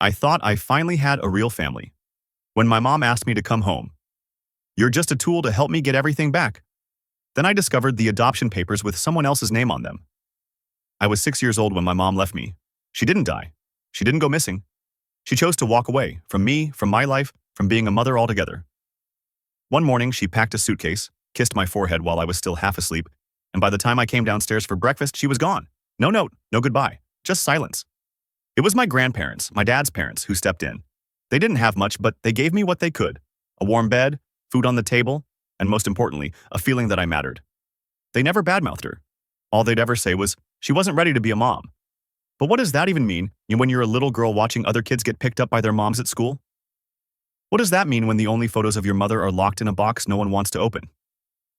I thought I finally had a real family. When my mom asked me to come home, "You're just a tool to help me get everything back." Then I discovered the adoption papers with someone else's name on them. I was 6 years old when my mom left me. She didn't die. She didn't go missing. She chose to walk away from me, from my life, from being a mother altogether. One morning, she packed a suitcase, kissed my forehead while I was still half asleep, and by the time I came downstairs for breakfast, she was gone. No note, no goodbye, just silence. It was my grandparents, my dad's parents, who stepped in. They didn't have much, but they gave me what they could: a warm bed, food on the table, and most importantly, a feeling that I mattered. They never badmouthed her. All they'd ever say was, she wasn't ready to be a mom. But what does that even mean when you're a little girl watching other kids get picked up by their moms at school? What does that mean when the only photos of your mother are locked in a box no one wants to open?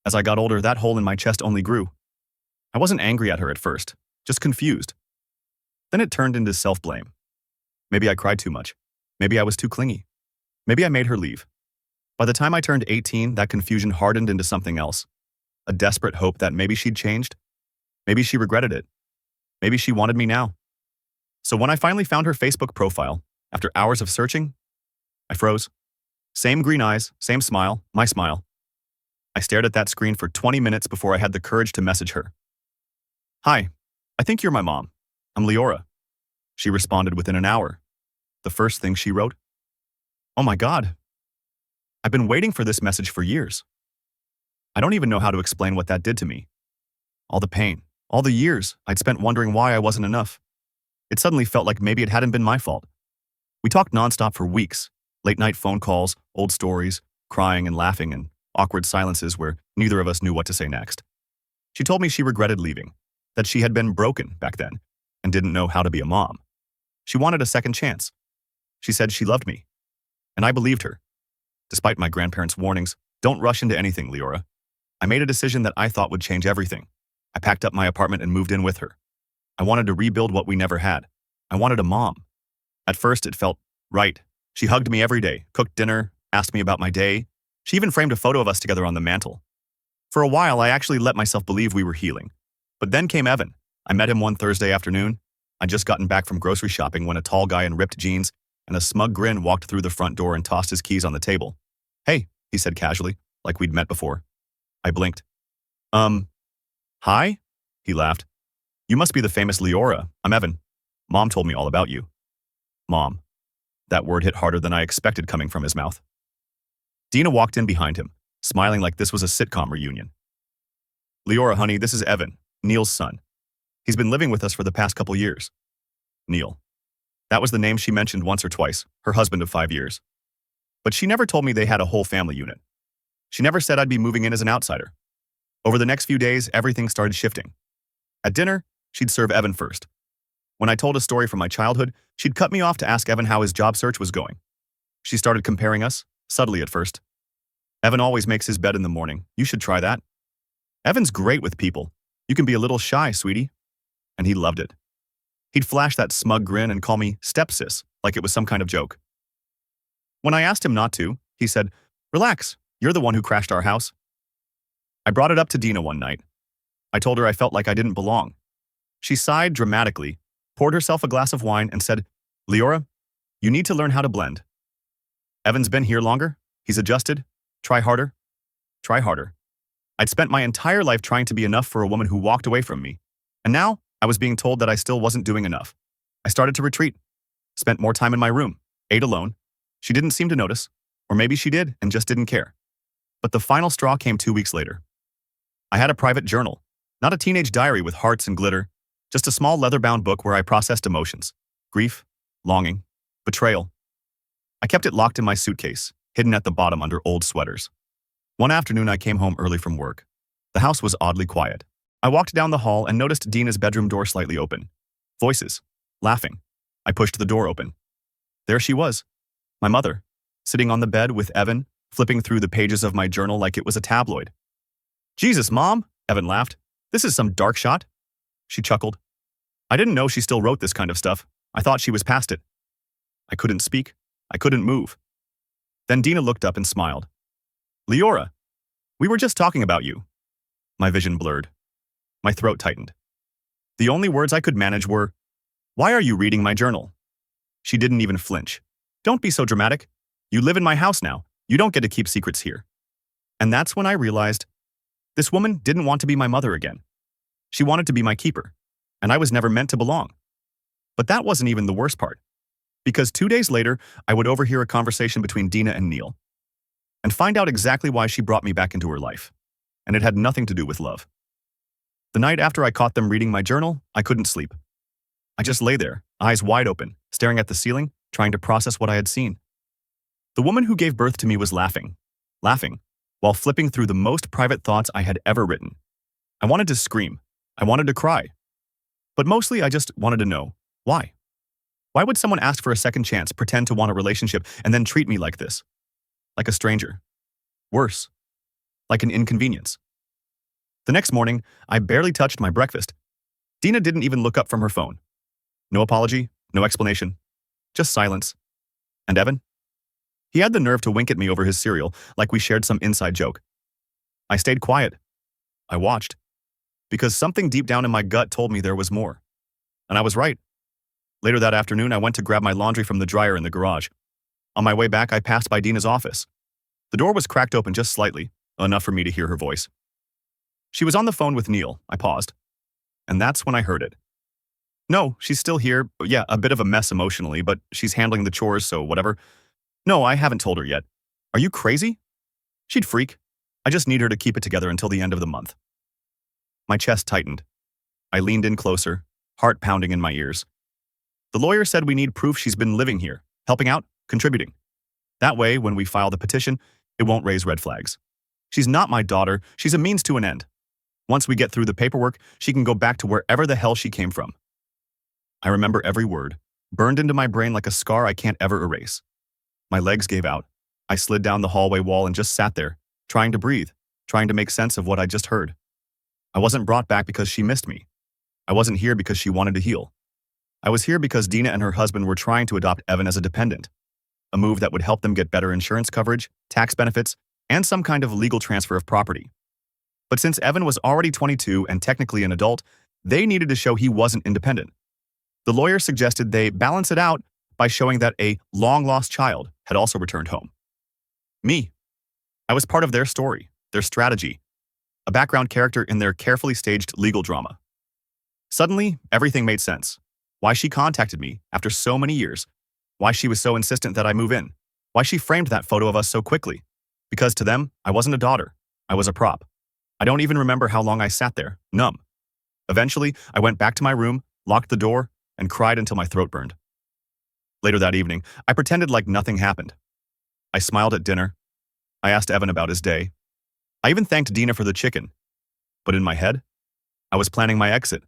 As I got older, that hole in my chest only grew. I wasn't angry at her at first, just confused. Then it turned into self-blame. Maybe I cried too much. Maybe I was too clingy. Maybe I made her leave. By the time I turned 18, that confusion hardened into something else. A desperate hope that maybe she'd changed. Maybe she regretted it. Maybe she wanted me now. So when I finally found her Facebook profile, after hours of searching, I froze. Same green eyes, same smile, my smile. I stared at that screen for 20 minutes before I had the courage to message her. "Hi, I think you're my mom. I'm Leora." She responded within an hour. The first thing she wrote? "Oh my God. I've been waiting for this message for years." I don't even know how to explain what that did to me. All the pain, all the years I'd spent wondering why I wasn't enough. It suddenly felt like maybe it hadn't been my fault. We talked nonstop for weeks, late-night phone calls, old stories, crying and laughing, and awkward silences where neither of us knew what to say next. She told me she regretted leaving, that she had been broken back then and didn't know how to be a mom. She wanted a second chance. She said she loved me, and I believed her. Despite my grandparents' warnings, "Don't rush into anything, Leora," I made a decision that I thought would change everything. I packed up my apartment and moved in with her. I wanted to rebuild what we never had. I wanted a mom. At first, it felt right. She hugged me every day, cooked dinner, asked me about my day. She even framed a photo of us together on the mantle. For a while, I actually let myself believe we were healing. But then came Evan. I met him one Thursday afternoon. I'd just gotten back from grocery shopping when a tall guy in ripped jeans and a smug grin walked through the front door and tossed his keys on the table. "Hey," he said casually, like we'd met before. I blinked. Hi?" He laughed. "You must be the famous Leora. I'm Evan. Mom told me all about you." Mom. That word hit harder than I expected coming from his mouth. Dina walked in behind him, smiling like this was a sitcom reunion. "Leora, honey, this is Evan, Neil's son. He's been living with us for the past couple years." Neil. That was the name she mentioned once or twice, her husband of 5 years. But she never told me they had a whole family unit. She never said I'd be moving in as an outsider. Over the next few days, everything started shifting. At dinner, she'd serve Evan first. When I told a story from my childhood, she'd cut me off to ask Evan how his job search was going. She started comparing us, subtly at first. "Evan always makes his bed in the morning. You should try that." "Evan's great with people. You can be a little shy, sweetie." And he loved it. He'd flash that smug grin and call me stepsis, like it was some kind of joke. When I asked him not to, he said, "Relax, you're the one who crashed our house." I brought it up to Dina one night. I told her I felt like I didn't belong. She sighed dramatically, poured herself a glass of wine, and said, "Leora, you need to learn how to blend. Evan's been here longer. He's adjusted. Try harder. Try harder." I'd spent my entire life trying to be enough for a woman who walked away from me. And now I was being told that I still wasn't doing enough. I started to retreat, spent more time in my room, ate alone. She didn't seem to notice, or maybe she did and just didn't care. But the final straw came 2 weeks later. I had a private journal, not a teenage diary with hearts and glitter, just a small leather-bound book where I processed emotions: grief, longing, betrayal. I kept it locked in my suitcase, hidden at the bottom under old sweaters. One afternoon, I came home early from work. The house was oddly quiet. I walked down the hall and noticed Dina's bedroom door slightly open. Voices, laughing. I pushed the door open. There she was, my mother, sitting on the bed with Evan, flipping through the pages of my journal like it was a tabloid. "Jesus, Mom," Evan laughed. "This is some dark shot." She chuckled. I didn't know she still wrote this kind of stuff. I thought she was past it. I couldn't speak. I couldn't move. Then Dina looked up and smiled. "Leora, we were just talking about you." My vision blurred. My throat tightened. The only words I could manage were, "Why are you reading my journal?" She didn't even flinch. Don't be so dramatic. You live in my house now. You don't get to keep secrets here. And that's when I realized this woman didn't want to be my mother again. She wanted to be my keeper, and I was never meant to belong. But that wasn't even the worst part, because 2 days later, I would overhear a conversation between Dina and Neil and find out exactly why she brought me back into her life. And it had nothing to do with love. The night after I caught them reading my journal, I couldn't sleep. I just lay there, eyes wide open, staring at the ceiling, trying to process what I had seen. The woman who gave birth to me was laughing, while flipping through the most private thoughts I had ever written. I wanted to scream. I wanted to cry. But mostly I just wanted to know, why? Why would someone ask for a second chance, pretend to want a relationship, and then treat me like this? Like a stranger. Worse. Like an inconvenience. The next morning, I barely touched my breakfast. Dina didn't even look up from her phone. No apology, no explanation. Just silence. And Evan? He had the nerve to wink at me over his cereal, like we shared some inside joke. I stayed quiet. I watched. Because something deep down in my gut told me there was more. And I was right. Later that afternoon, I went to grab my laundry from the dryer in the garage. On my way back, I passed by Dina's office. The door was cracked open just slightly, enough for me to hear her voice. She was on the phone with Neil. I paused. And that's when I heard it. No, she's still here. Yeah, a bit of a mess emotionally, but she's handling the chores, so whatever. No, I haven't told her yet. Are you crazy? She'd freak. I just need her to keep it together until the end of the month. My chest tightened. I leaned in closer, heart pounding in my ears. The lawyer said we need proof she's been living here, helping out, contributing. That way, when we file the petition, it won't raise red flags. She's not my daughter, she's a means to an end. Once we get through the paperwork, she can go back to wherever the hell she came from. I remember every word, burned into my brain like a scar I can't ever erase. My legs gave out. I slid down the hallway wall and just sat there, trying to breathe, trying to make sense of what I just heard. I wasn't brought back because she missed me. I wasn't here because she wanted to heal. I was here because Dina and her husband were trying to adopt Evan as a dependent, a move that would help them get better insurance coverage, tax benefits, and some kind of legal transfer of property. But since Evan was already 22 and technically an adult, they needed to show he wasn't independent. The lawyer suggested they balance it out by showing that a long-lost child had also returned home. Me. I was part of their story, their strategy, a background character in their carefully staged legal drama. Suddenly, everything made sense. Why she contacted me after so many years, why she was so insistent that I move in, why she framed that photo of us so quickly. Because to them, I wasn't a daughter. I was a prop. I don't even remember how long I sat there, numb. Eventually, I went back to my room, locked the door, and cried until my throat burned. Later that evening, I pretended like nothing happened. I smiled at dinner. I asked Evan about his day. I even thanked Dina for the chicken. But in my head, I was planning my exit.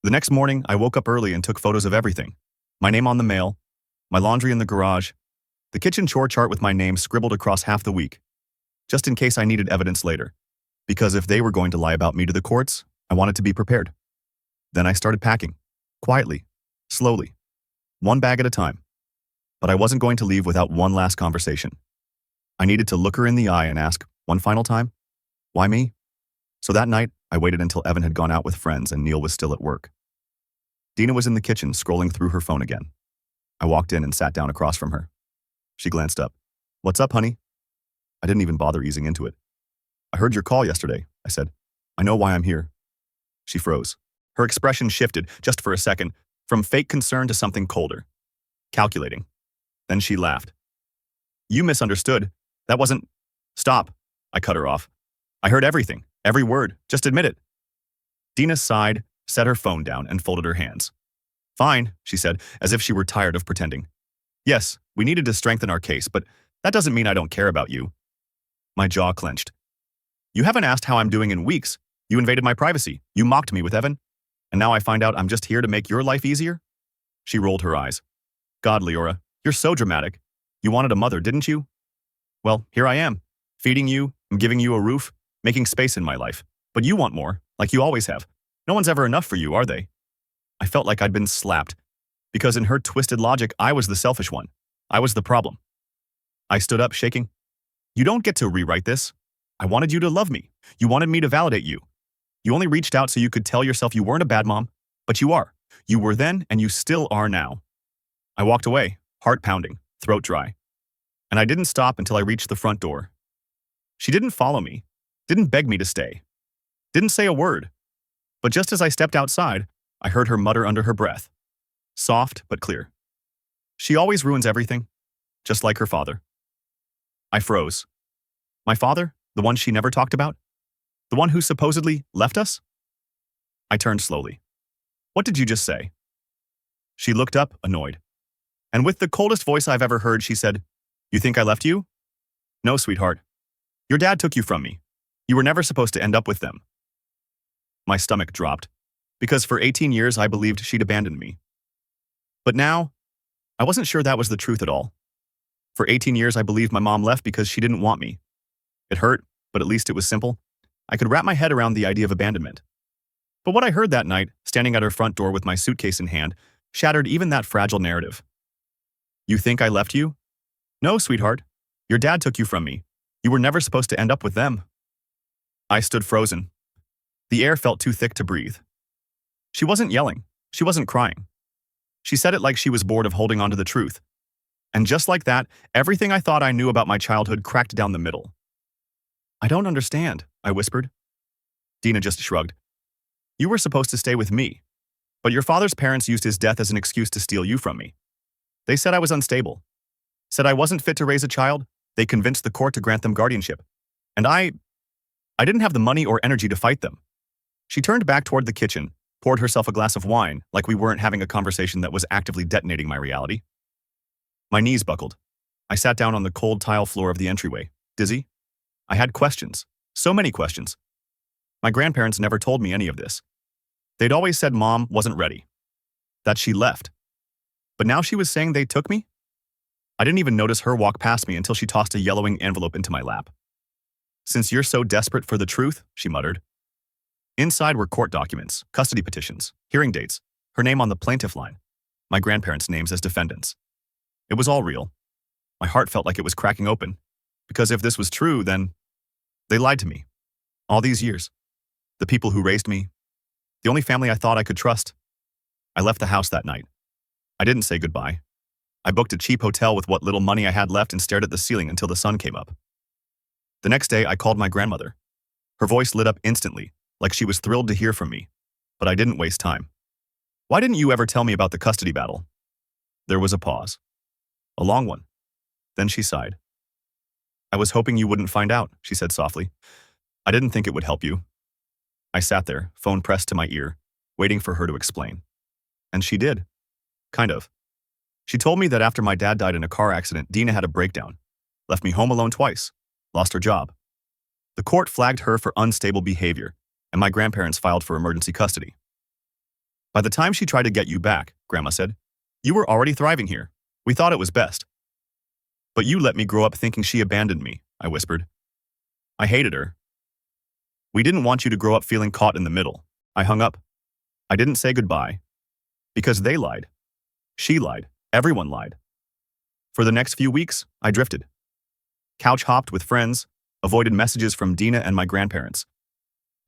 The next morning, I woke up early and took photos of everything. My name on the mail, my laundry in the garage, the kitchen chore chart with my name scribbled across half the week, just in case I needed evidence later. Because if they were going to lie about me to the courts, I wanted to be prepared. Then I started packing, quietly, slowly, one bag at a time. But I wasn't going to leave without one last conversation. I needed to look her in the eye and ask, one final time, why me? So that night, I waited until Evan had gone out with friends and Neil was still at work. Dina was in the kitchen scrolling through her phone again. I walked in and sat down across from her. She glanced up. What's up, honey? I didn't even bother easing into it. I heard your call yesterday, I said. I know why I'm here. She froze. Her expression shifted, just for a second, from fake concern to something colder. Calculating. Then she laughed. You misunderstood. That wasn't... Stop. I cut her off. I heard everything, every word. Just admit it. Dina sighed, set her phone down, and folded her hands. Fine, she said, as if she were tired of pretending. Yes, we needed to strengthen our case, but that doesn't mean I don't care about you. My jaw clenched. You haven't asked how I'm doing in weeks. You invaded my privacy. You mocked me with Evan. And now I find out I'm just here to make your life easier? She rolled her eyes. God, Leora, you're so dramatic. You wanted a mother, didn't you? Well, here I am, feeding you, and giving you a roof, making space in my life. But you want more, like you always have. No one's ever enough for you, are they? I felt like I'd been slapped, because in her twisted logic, I was the selfish one. I was the problem. I stood up, shaking. You don't get to rewrite this. I wanted you to love me. You wanted me to validate you. You only reached out so you could tell yourself you weren't a bad mom, but you are. You were then, and you still are now. I walked away, heart pounding, throat dry. And I didn't stop until I reached the front door. She didn't follow me, didn't beg me to stay, didn't say a word. But just as I stepped outside, I heard her mutter under her breath. Soft but clear. She always ruins everything, just like her father. I froze. My father? The one she never talked about? The one who supposedly left us? I turned slowly. What did you just say? She looked up, annoyed. And with the coldest voice I've ever heard, she said, You think I left you? No, sweetheart. Your dad took you from me. You were never supposed to end up with them. My stomach dropped, because for 18 years I believed she'd abandoned me. But now, I wasn't sure that was the truth at all. For 18 years I believed my mom left because she didn't want me. It hurt, but at least it was simple. I could wrap my head around the idea of abandonment. But what I heard that night, standing at her front door with my suitcase in hand, shattered even that fragile narrative. You think I left you? No, sweetheart. Your dad took you from me. You were never supposed to end up with them. I stood frozen. The air felt too thick to breathe. She wasn't yelling. She wasn't crying. She said it like she was bored of holding on to the truth. And just like that, everything I thought I knew about my childhood cracked down the middle. I don't understand, I whispered. Dina just shrugged. You were supposed to stay with me, but your father's parents used his death as an excuse to steal you from me. They said I was unstable, said I wasn't fit to raise a child. They convinced the court to grant them guardianship. And I didn't have the money or energy to fight them. She turned back toward the kitchen, poured herself a glass of wine like we weren't having a conversation that was actively detonating my reality. My knees buckled. I sat down on the cold tile floor of the entryway, dizzy. I had questions, so many questions. My grandparents never told me any of this. They'd always said Mom wasn't ready, that she left. But now she was saying they took me? I didn't even notice her walk past me until she tossed a yellowing envelope into my lap. Since you're so desperate for the truth, she muttered. Inside were court documents, custody petitions, hearing dates, her name on the plaintiff line, my grandparents' names as defendants. It was all real. My heart felt like it was cracking open, because if this was true, then they lied to me. All these years. The people who raised me, the only family I thought I could trust. I left the house that night. I didn't say goodbye. I booked a cheap hotel with what little money I had left and stared at the ceiling until the sun came up. The next day, I called my grandmother. Her voice lit up instantly, like she was thrilled to hear from me, but I didn't waste time. Why didn't you ever tell me about the custody battle? There was a pause. A long one. Then she sighed. I was hoping you wouldn't find out, she said softly. I didn't think it would help you. I sat there, phone pressed to my ear, waiting for her to explain. And she did. Kind of. She told me that after my dad died in a car accident, Dina had a breakdown, left me home alone twice, lost her job. The court flagged her for unstable behavior, and my grandparents filed for emergency custody. By the time she tried to get you back, Grandma said, you were already thriving here. We thought it was best. But you let me grow up thinking she abandoned me, I whispered. I hated her. We didn't want you to grow up feeling caught in the middle. I hung up. I didn't say goodbye. Because they lied. She lied. Everyone lied. For the next few weeks, I drifted. Couch hopped with friends, avoided messages from Dina and my grandparents.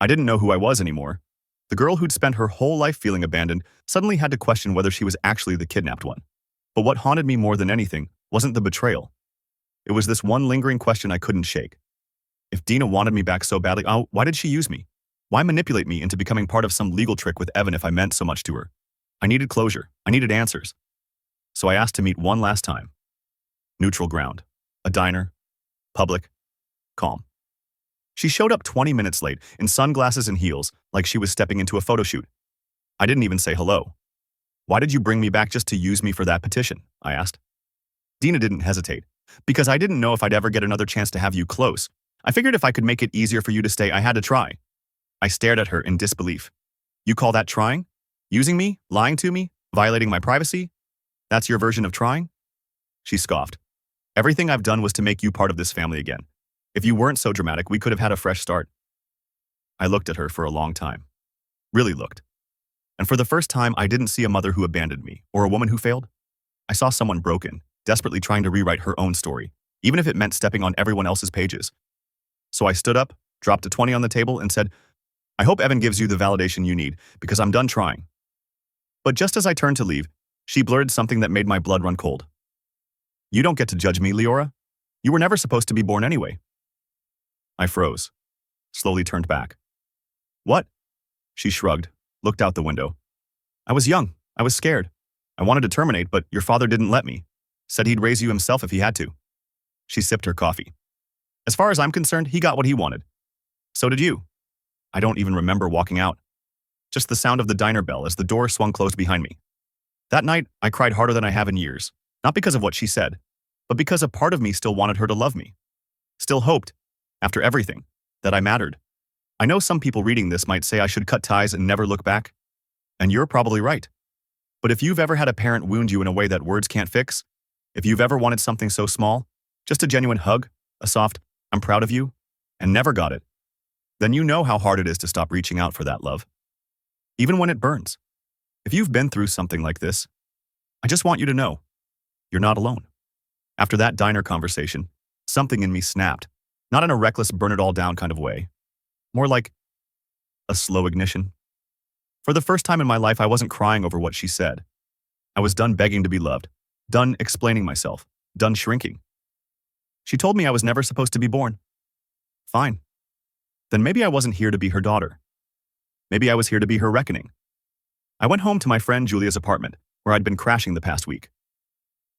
I didn't know who I was anymore. The girl who'd spent her whole life feeling abandoned suddenly had to question whether she was actually the kidnapped one. But what haunted me more than anything wasn't the betrayal. It was this one lingering question I couldn't shake. If Dina wanted me back so badly, why did she use me? Why manipulate me into becoming part of some legal trick with Evan if I meant so much to her? I needed closure. I needed answers. So I asked to meet one last time. Neutral ground. A diner. Public. Calm. She showed up 20 minutes late, in sunglasses and heels, like she was stepping into a photo shoot. I didn't even say hello. Why did you bring me back just to use me for that petition? I asked. Dina didn't hesitate. Because I didn't know if I'd ever get another chance to have you close. I figured if I could make it easier for you to stay, I had to try. I stared at her in disbelief. You call that trying? Using me? Lying to me? Violating my privacy? That's your version of trying? She scoffed. Everything I've done was to make you part of this family again. If you weren't so dramatic, we could have had a fresh start. I looked at her for a long time. Really looked. And for the first time, I didn't see a mother who abandoned me, or a woman who failed. I saw someone broken, desperately trying to rewrite her own story, even if it meant stepping on everyone else's pages. So I stood up, dropped a 20 on the table, and said, I hope Evan gives you the validation you need, because I'm done trying. But just as I turned to leave, She blurted something that made my blood run cold. You don't get to judge me, Leora. You were never supposed to be born anyway. I froze, slowly turned back. What? She shrugged, looked out the window. I was young. I was scared. I wanted to terminate, but your father didn't let me. Said he'd raise you himself if he had to. She sipped her coffee. As far as I'm concerned, he got what he wanted. So did you. I don't even remember walking out. Just the sound of the diner bell as the door swung closed behind me. That night, I cried harder than I have in years, not because of what she said, but because a part of me still wanted her to love me. Still hoped, after everything, that I mattered. I know some people reading this might say I should cut ties and never look back. And you're probably right. But if you've ever had a parent wound you in a way that words can't fix, if you've ever wanted something so small, just a genuine hug, a soft, I'm proud of you, and never got it, then you know how hard it is to stop reaching out for that love. Even when it burns. If you've been through something like this, I just want you to know, you're not alone. After that diner conversation, something in me snapped, not in a reckless burn-it-all-down kind of way, more like a slow ignition. For the first time in my life, I wasn't crying over what she said. I was done begging to be loved, done explaining myself, done shrinking. She told me I was never supposed to be born. Fine. Then maybe I wasn't here to be her daughter. Maybe I was here to be her reckoning. I went home to my friend Julia's apartment, where I'd been crashing the past week.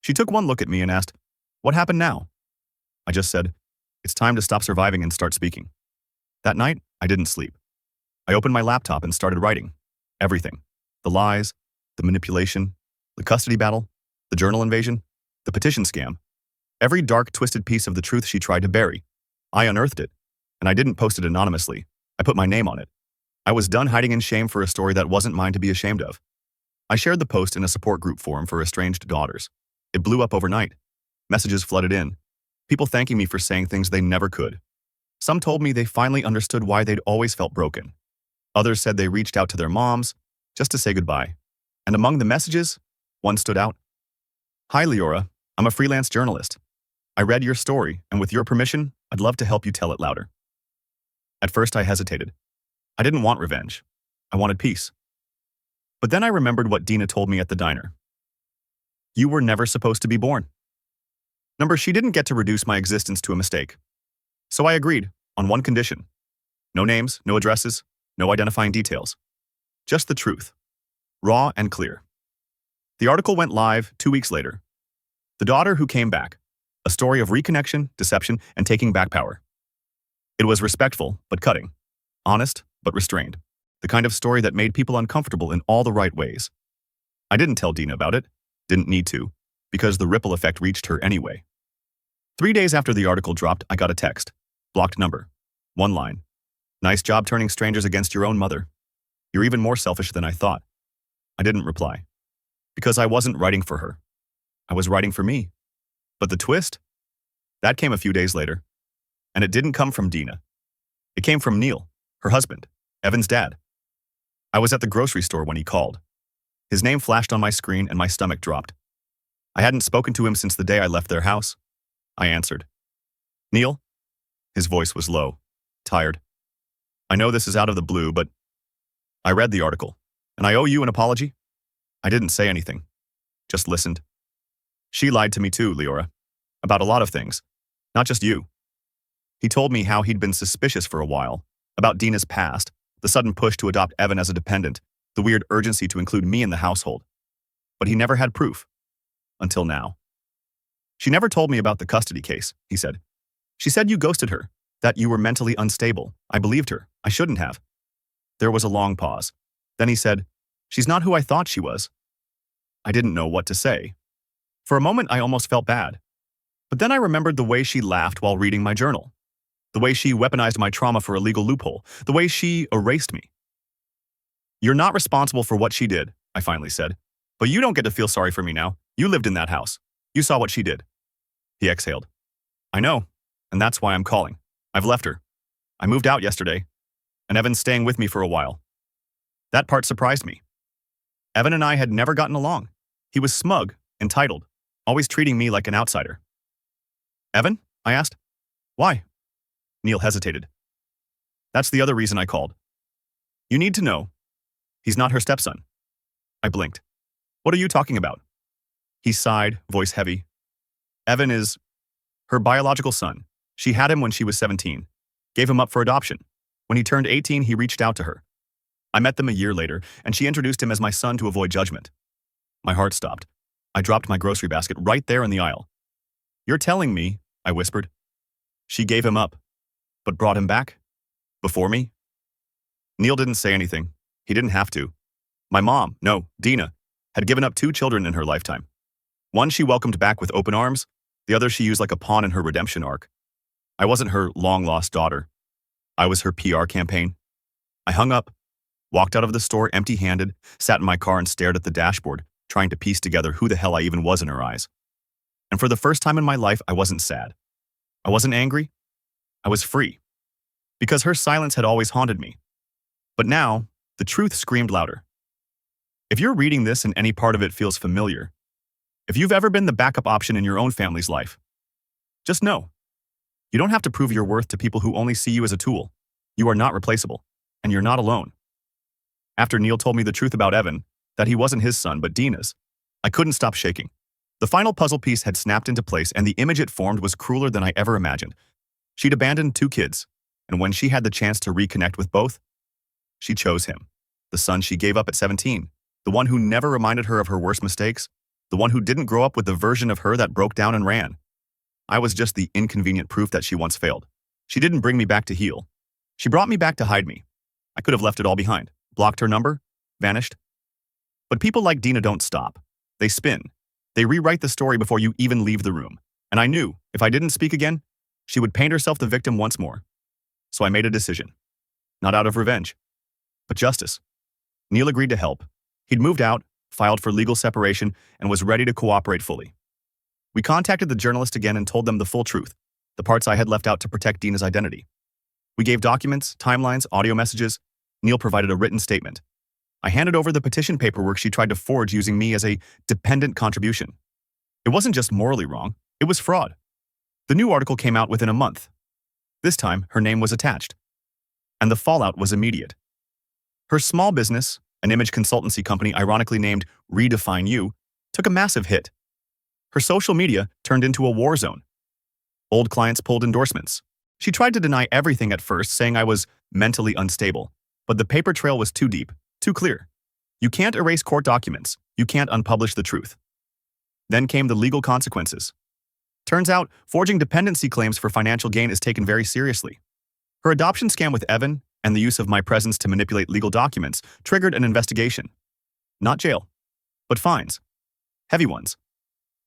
She took one look at me and asked, "What happened now?" I just said, "It's time to stop surviving and start speaking." That night, I didn't sleep. I opened my laptop and started writing. Everything. The lies, the manipulation, the custody battle, the journal invasion, the petition scam. Every dark, twisted piece of the truth she tried to bury. I unearthed it, and I didn't post it anonymously. I put my name on it. I was done hiding in shame for a story that wasn't mine to be ashamed of. I shared the post in a support group forum for estranged daughters. It blew up overnight. Messages flooded in. People thanking me for saying things they never could. Some told me they finally understood why they'd always felt broken. Others said they reached out to their moms just to say goodbye. And among the messages, one stood out. "Hi, Leora. I'm a freelance journalist. I read your story, and with your permission, I'd love to help you tell it louder." At first, I hesitated. I didn't want revenge. I wanted peace. But then I remembered what Dina told me at the diner. You were never supposed to be born. She didn't get to reduce my existence to a mistake. So I agreed, on one condition. No names, no addresses, no identifying details. Just the truth. Raw and clear. The article went live 2 weeks later. The Daughter Who Came Back. A story of reconnection, deception, and taking back power. It was respectful, but cutting. Honest, but restrained. The kind of story that made people uncomfortable in all the right ways. I didn't tell Dina about it. Didn't need to, because the ripple effect reached her anyway. 3 days after the article dropped, I got a text. Blocked number. One line. "Nice job turning strangers against your own mother. You're even more selfish than I thought." I didn't reply. Because I wasn't writing for her. I was writing for me. But the twist? That came a few days later. And it didn't come from Dina. It came from Neil, her husband, Evan's dad. I was at the grocery store when he called. His name flashed on my screen and my stomach dropped. I hadn't spoken to him since the day I left their house. I answered. "Neil?" His voice was low, tired. "I know this is out of the blue, but I read the article, and I owe you an apology." I didn't say anything, just listened. "She lied to me too, Leora, about a lot of things, not just you." He told me how he'd been suspicious for a while, about Dina's past, the sudden push to adopt Evan as a dependent, the weird urgency to include me in the household. But he never had proof. Until now. "She never told me about the custody case," he said. "She said you ghosted her, that you were mentally unstable. I believed her. I shouldn't have." There was a long pause. Then he said, "She's not who I thought she was." I didn't know what to say. For a moment, I almost felt bad. But then I remembered the way she laughed while reading my journal. The way she weaponized my trauma for a legal loophole. The way she erased me. "You're not responsible for what she did," I finally said. "But you don't get to feel sorry for me now. You lived in that house. You saw what she did." He exhaled. "I know, and that's why I'm calling. I've left her. I moved out yesterday, and Evan's staying with me for a while." That part surprised me. Evan and I had never gotten along. He was smug, entitled, always treating me like an outsider. "Evan?" I asked. "Why?" Neil hesitated. "That's the other reason I called. You need to know. He's not her stepson." I blinked. What are you talking about? He sighed, voice heavy. Evan is her biological son. She had him when she was 17. Gave him up for adoption. When he turned 18, he reached out to her. I met them a year later, and she introduced him as my son to avoid judgment. My heart stopped. I dropped my grocery basket right there in the aisle. You're telling me, I whispered. She gave him up, but brought him back? Before me? Neil didn't say anything. He didn't have to. My mom, no, Dina, had given up 2 children in her lifetime. One she welcomed back with open arms, the other she used like a pawn in her redemption arc. I wasn't her long-lost daughter. I was her PR campaign. I hung up, walked out of the store empty-handed, sat in my car and stared at the dashboard, trying to piece together who the hell I even was in her eyes. And for the first time in my life, I wasn't sad. I wasn't angry. I was free. Because her silence had always haunted me. But now, the truth screamed louder. If you're reading this and any part of it feels familiar, if you've ever been the backup option in your own family's life, just know, you don't have to prove your worth to people who only see you as a tool. You are not replaceable, and you're not alone. After Neil told me the truth about Evan, that he wasn't his son but Dina's, I couldn't stop shaking. The final puzzle piece had snapped into place, and the image it formed was crueler than I ever imagined. She'd abandoned 2 kids, and when she had the chance to reconnect with both, she chose him, the son she gave up at 17, the one who never reminded her of her worst mistakes, the one who didn't grow up with the version of her that broke down and ran. I was just the inconvenient proof that she once failed. She didn't bring me back to heal. She brought me back to hide me. I could have left it all behind, blocked her number, vanished. But people like Dina don't stop. They spin. They rewrite the story before you even leave the room. And I knew, if I didn't speak again, she would paint herself the victim once more. So I made a decision. Not out of revenge, but justice. Neil agreed to help. He'd moved out, filed for legal separation, and was ready to cooperate fully. We contacted the journalist again and told them the full truth, the parts I had left out to protect Dina's identity. We gave documents, timelines, audio messages. Neil provided a written statement. I handed over the petition paperwork she tried to forge using me as a dependent contribution. It wasn't just morally wrong, it was fraud. The new article came out within a month. This time, her name was attached. And the fallout was immediate. Her small business, an image consultancy company ironically named Redefine You, took a massive hit. Her social media turned into a war zone. Old clients pulled endorsements. She tried to deny everything at first, saying I was mentally unstable. But the paper trail was too deep, too clear. You can't erase court documents. You can't unpublish the truth. Then came the legal consequences. Turns out, forging dependency claims for financial gain is taken very seriously. Her adoption scam with Evan and the use of my presence to manipulate legal documents triggered an investigation. Not jail, but fines. Heavy ones.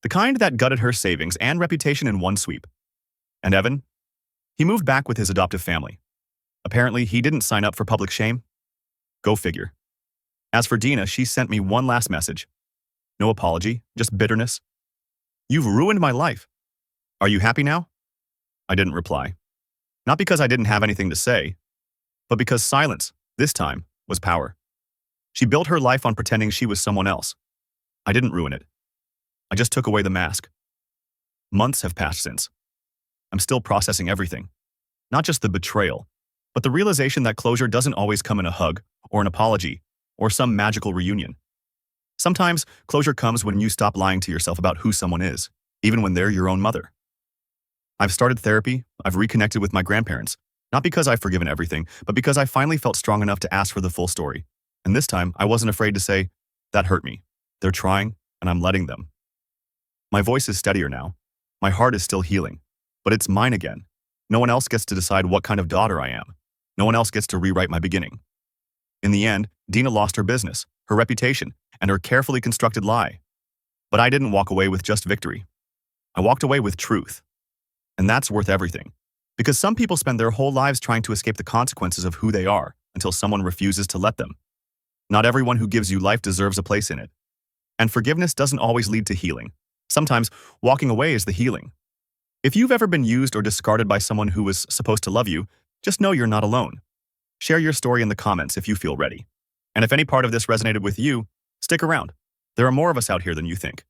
The kind that gutted her savings and reputation in one sweep. And Evan? He moved back with his adoptive family. Apparently, he didn't sign up for public shame. Go figure. As for Dina, she sent me one last message. No apology, just bitterness. You've ruined my life. Are you happy now? I didn't reply. Not because I didn't have anything to say, but because silence, this time, was power. She built her life on pretending she was someone else. I didn't ruin it. I just took away the mask. Months have passed since. I'm still processing everything. Not just the betrayal, but the realization that closure doesn't always come in a hug, or an apology, or some magical reunion. Sometimes, closure comes when you stop lying to yourself about who someone is, even when they're your own mother. I've started therapy, I've reconnected with my grandparents, not because I've forgiven everything, but because I finally felt strong enough to ask for the full story. And this time, I wasn't afraid to say, that hurt me. They're trying, and I'm letting them. My voice is steadier now. My heart is still healing. But it's mine again. No one else gets to decide what kind of daughter I am. No one else gets to rewrite my beginning. In the end, Dina lost her business, her reputation, and her carefully constructed lie. But I didn't walk away with just victory. I walked away with truth. And that's worth everything. Because some people spend their whole lives trying to escape the consequences of who they are until someone refuses to let them. Not everyone who gives you life deserves a place in it. And forgiveness doesn't always lead to healing. Sometimes, walking away is the healing. If you've ever been used or discarded by someone who was supposed to love you, just know you're not alone. Share your story in the comments if you feel ready. And if any part of this resonated with you, stick around. There are more of us out here than you think.